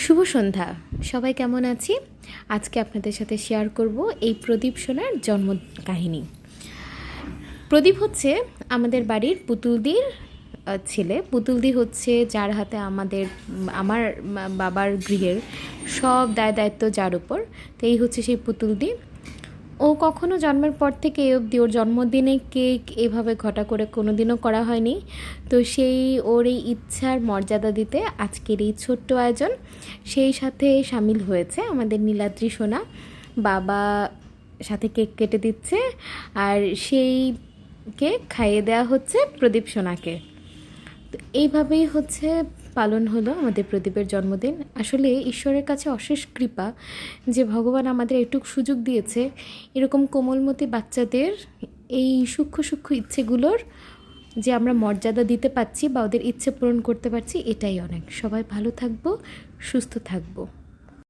শুভ সন্ধ্যা। সবাই কেমন আছি? আজকে আপনাদের সাথে শেয়ার করব এই প্রদীপ সোনার জন্ম কাহিনী। প্রদীপ হচ্ছে আমাদের বাড়ির পুতুলদির ছেলে। পুতুলদি হচ্ছে যার হাতে আমার বাবার গৃহের সব দায় দায়িত্ব যার উপর। তো এই হচ্ছে সেই পুতুলদি। ও কখনো জন্মের পর থেকে এ অবধি ওর জন্মদিনে কেক এভাবে ঘটা করে কোনো দিনও করা হয়নি। তো সেই ওর এই ইচ্ছার মর্যাদা দিতে আজকের এই ছোট্ট আয়োজন। সেই সাথে সামিল হয়েছে আমাদের নীলাদ্রি সোনা। বাবা সাথে কেক কেটে দিচ্ছে, আর সেই কেক খাইয়ে দেওয়া হচ্ছে প্রদীপ সোনাকে। তো এইভাবেই হচ্ছে পালন হলো আমাদের প্রদীপের জন্মদিন। আসলে ঈশ্বরের কাছে অশেষ কৃপা যে ভগবান আমাদের এটুক সুযোগ দিয়েছে এরকম কোমলমতি বাচ্চাদের এই সূক্ষ্ম সূক্ষ্ম ইচ্ছেগুলোর যে আমরা মর্যাদা দিতে পারছি বা ওদের ইচ্ছে পূরণ করতে পারছি, এটাই অনেক। সবাই ভালো থাকবো, সুস্থ থাকবো।